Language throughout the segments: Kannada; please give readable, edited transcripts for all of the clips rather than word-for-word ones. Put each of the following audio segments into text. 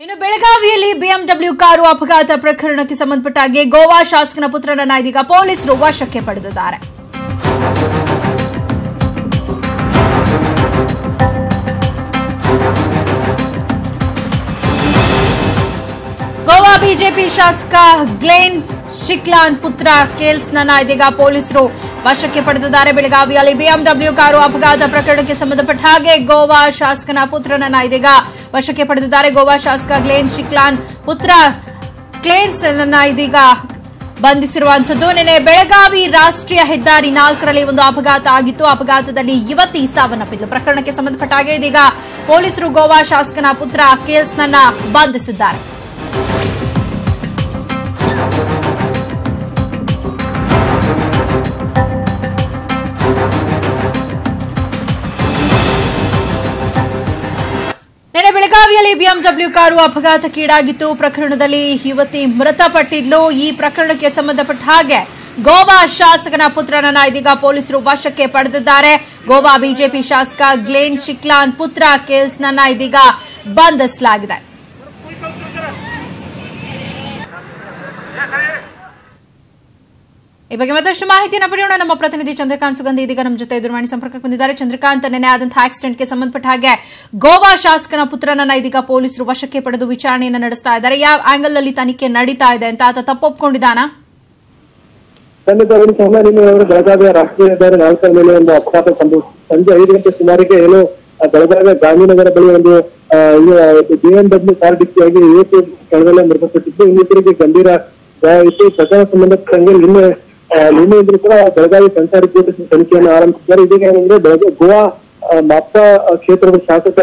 ಇನ್ನು ಬೆಳಗಾವಿಯಲ್ಲಿ ಬಿಎಂಡಬ್ಲ್ಯೂ ಕಾರು ಅಪಘಾತ ಪ್ರಕರಣಕ್ಕೆ ಸಂಬಂಧಪಟ್ಟ ಹಾಗೆ ಗೋವಾ ಶಾಸಕನ ಪುತ್ರನನ್ನ ಇದೀಗ ಪೊಲೀಸರು ವಶಕ್ಕೆ ಪಡೆದಿದ್ದಾರೆ. ಗೋವಾ ಬಿಜೆಪಿ ಶಾಸಕ ಗ್ಲೇನ್ ಶಿಕ್ಲಾನ್ ಪುತ್ರ ಕೇಲ್ಸ್ನನ್ನ ಇದೀಗ ಪೊಲೀಸರು ವಶಕ್ಕೆ ಪಡೆದಿದ್ದಾರೆ. ಬೆಳಗಾವಿಯಲ್ಲಿ ಬಿಎಂಡಬ್ಲ್ಯೂ ಕಾರು ಅಪಘಾತ ಪ್ರಕರಣಕ್ಕೆ ಸಂಬಂಧಪಟ್ಟ ಹಾಗೆ ಗೋವಾ ಶಾಸಕನ ಪುತ್ರನನ್ನ ಇದೀಗ ವಶಕ್ಕೆ ಪಡೆದಿದ್ದಾರೆ. ಗೋವಾ ಶಾಸಕ ಗ್ಲೇನ್ ಶಿಕ್ಲಾನ್ ಪುತ್ರ ಕ್ಲೇನ್ಸ್ ಇದೀಗ ಬಂಧಿಸಿರುವಂತದ್ದು. ನಿನ್ನೆ ಬೆಳಗಾವಿ ರಾಷ್ಟ್ರೀಯ ಹೆದ್ದಾರಿ 4ರಲ್ಲಿ ಒಂದು ಅಪಘಾತ ಆಗಿತ್ತು. ಅಪಘಾತದಲ್ಲಿ ಯುವತಿ ಸಾವನ್ನಪ್ಪಿದ್ದು. ಪ್ರಕರಣಕ್ಕೆ ಸಂಬಂಧಪಟ್ಟ ಹಾಗೆ ಇದೀಗ ಪೊಲೀಸರು ಗೋವಾ ಶಾಸಕನ ಪುತ್ರ ಕೇಲ್ಸ್ನನ್ನ ಬಂಧಿಸಿದ್ದಾರೆ. ನಿನ್ನೆ ಬೆಳಗಾವಿಯಲ್ಲಿ ಬಿಎಂಡಬ್ಲ್ಯೂ ಕಾರು ಅಪಘಾತಕ್ಕೀಡಾಗಿತ್ತು. ಪ್ರಕರಣದಲ್ಲಿ ಯುವತಿ ಮೃತಪಟ್ಟಿದ್ಲು. ಈ ಪ್ರಕರಣಕ್ಕೆ ಸಂಬಂಧಪಟ್ಟ ಹಾಗೆ ಗೋವಾ ಶಾಸಕನ ಪುತ್ರನನ್ನ ಇದೀಗ ಪೊಲೀಸರು ವಶಕ್ಕೆ ಪಡೆದಿದ್ದಾರೆ. ಗೋವಾ ಬಿಜೆಪಿ ಶಾಸಕ ಗ್ಲೇನ್ ಶಿಕ್ಲಾನ್ ಪುತ್ರ ಕೇಲ್ಸ್ನನ್ನ ಇದೀಗ ಬಂಧಿಸಲಾಗಿದೆ. ಈ ಬಗ್ಗೆ ಮತ್ತಷ್ಟು ಮಾಹಿತಿಯನ್ನು ಪಡೆಯೋಣ. ನಮ್ಮ ಪ್ರತಿನಿಧಿ ಚಂದ್ರಕಾಂತ್ ಸುಗಂಧಿ ಇದೀಗ ನಮ್ಮ ಜೊತೆ ದೂರವಾಣಿ ಸಂಪರ್ಕಕ್ಕೆ ಬಂದಿದ್ದಾರೆ. ಚಂದ್ರಕಾಂತ್, ನಿನ್ನೆ ಆದಂತಹ ಆಕ್ಸಿಡೆಂಟ್ಗೆ ಸಂಬಂಧಪಟ್ಟ ಹಾಗೆ ಗೋವಾ ಶಾಸಕನ ಪುತ್ರನನ್ನ ಇದೀಗ ಪೊಲೀಸರು ವಶಕ್ಕೆ ಪಡೆದು ವಿಚಾರಣೆಯನ್ನು ನಡೆಸ್ತಾ ಇದ್ದಾರೆ. ಯಾವ ಆಂಗಲ್ ಅಲ್ಲಿ ತನಿಖೆ ನಡೀತಾ ಇದೆ ಅಂತ ಆತ ತಪ್ಪೊಪ್ಕೊಂಡಿದ್ದಾನಾ? ಖಂಡಿತ ಬೆಳಗಾವಿಯ ರಾಷ್ಟ್ರೀಯ ಹೆದ್ದಾರಿ 4ರ ಮೇಲೆ ಒಂದು ಅಪಘಾತ ಸಂಭವಿಸಿತು. ಸಂಜೆ 5 ಗಂಟೆ ಸುಮಾರಿಗೆ ಏನು ಬೆಳಗಾವಿಯ ಗಾಂಧಿನಗರ ಬಳಿ ಒಂದು ಬಿಎಂಡಬ್ಲ್ಯೂ ಕಾರ್ ಡಿಕ್ಕಿಯಾಗಿ ಯುವತಿ ಸ್ಥಳದಲ್ಲೇ ಮೃತಪಟ್ಟಿದ್ದು. ಇನ್ನಿತರಿಗೆ ಗಂಭೀರ ಗಾಯವಿತ್ತು. ಪ್ರಕರಣ ಸಂಬಂಧಪಟ್ಟಂಗೆ ನಿನ್ನೆಯಿಂದಲೂ ಕೂಡ ಬೆಳಗಾವಿ ಸಂಚಾರಿ ಪೊಲೀಸ್ ತನಿಖೆಯನ್ನು ಆರಂಭಿಸಿದ್ದಾರೆ. ಇದೀಗ ಏನಂದ್ರೆ ಗೋವಾ ಮಾಪ್ತಾ ಕ್ಷೇತ್ರದ ಶಾಸಕ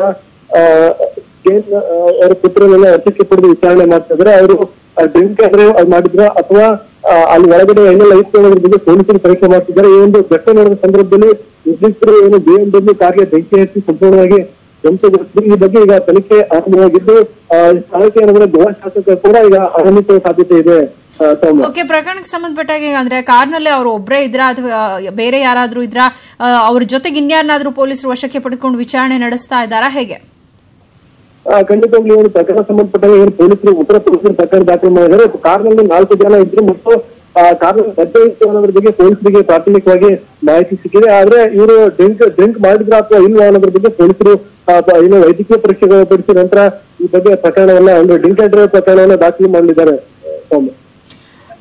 ಅವರ ಪುತ್ರನೆಲ್ಲ ವಶಕ್ಕೆ ಪಡೆದು ವಿಚಾರಣೆ ಮಾಡ್ತಾ ಇದ್ದಾರೆ. ಅವರು ಡ್ರಿಂಕ್ ಮಾಡಿದ್ರ ಅಥವಾ ಅಲ್ಲಿ ಒಳಗಡೆ ಏನೆಲ್ಲ ಇತ್ತು ಅನ್ನೋದ್ರ ಬಗ್ಗೆ ಪೊಲೀಸರು ತನಿಖೆ ಮಾಡ್ತಿದ್ದಾರೆ. ಈ ಒಂದು ಘಟನೆ ನಡೆದ ಸಂದರ್ಭದಲ್ಲಿ ನಿರ್ದಿಷ್ಟರು ಏನು ಬಿಎಂಡಬ್ಲ್ಯೂ ಕಾರ್ಗೆ ಬೆಂಕಿ ಹಚ್ಚಿ ಸಂಪೂರ್ಣವಾಗಿ ಧ್ವಂಸಗೊಳಿಸಿದ್ರು. ಈ ಬಗ್ಗೆ ಈಗ ತನಿಖೆ ಆರಂಭವಾಗಿದ್ದು ಸ್ಥಳಕ್ಕೆ ಏನಂದ್ರೆ ಗೋವಾ ಶಾಸಕ ಕೂಡ ಈಗ ಆಗಮಿಸುವ ಸಾಧ್ಯತೆ ಇದೆ. ಓಕೆ, ಪ್ರಕರಣಕ್ಕೆ ಸಂಬಂಧಪಟ್ಟಾಗ ಅಂದ್ರೆ ಕಾರ್ನಲ್ಲಿ ಅವರು ಒಬ್ಬರೇ ಇದ್ರ ಅಥವಾ ಬೇರೆ ಯಾರಾದ್ರೂ ಇದ್ರ, ಅವ್ರ ಜೊತೆಗೆ ಇನ್ಯಾರನ್ನಾದ್ರೂ ಪೊಲೀಸರು ವಶಕ್ಕೆ ಪಡೆದುಕೊಂಡು ವಿಚಾರಣೆ ನಡೆಸ್ತಾ ಇದ್ದಾರಾ, ಹೇಗೆ? ಖಂಡಿತವಾಗ್ಲೂ ಏನು ಪ್ರಕರಣ ಸಂಬಂಧಪಟ್ಟಾಗ ಏನು ಪೊಲೀಸರು ಉತ್ತರ ಪೊಲೀಸರು ಪ್ರಕರಣ ದಾಖಲು ಮಾಡಿದ್ದಾರೆ. ಕಾರ್ನಲ್ಲಿ 4 ಜನ ಇದ್ರು ಮತ್ತು ಕಾರ್ನಲ್ಲಿ ಮದ್ಯ ಇತ್ತು ಅನ್ನೋದ್ರ ಬಗ್ಗೆ ಪೊಲೀಸರಿಗೆ ಪ್ರಾಥಮಿಕವಾಗಿ ಮಾಹಿತಿ ಸಿಕ್ಕಿದೆ. ಆದ್ರೆ ಇವರು ಡ್ರಿಂಕ್ ಮಾಡಿದ್ರ ಅಥವಾ ಇಲ್ವಾ ಅನ್ನೋದ್ರ ಬಗ್ಗೆ ಪೊಲೀಸರು ಏನು ವೈದ್ಯಕೀಯ ಪರೀಕ್ಷೆಗಳು ಪಡಿಸಿದ ನಂತರ ಈ ಬಗ್ಗೆ ಪ್ರಕರಣವನ್ನ ಒಂದು ಡ್ರಿಂಕ್ ಅಂಡ್ ಡ್ರೈವ್ ಪ್ರಕರಣವನ್ನ ದಾಖಲು ಮಾಡಲಿದ್ದಾರೆ.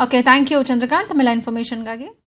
ಓಕೆ, ಥ್ಯಾಂಕ್ ಯು ಚಂದ್ರಕಾಂತ್, ತಮ್ಮೆಲ್ಲ ಇನ್ಫಾರ್ಮೇಶನ್ಗಾಗಿ.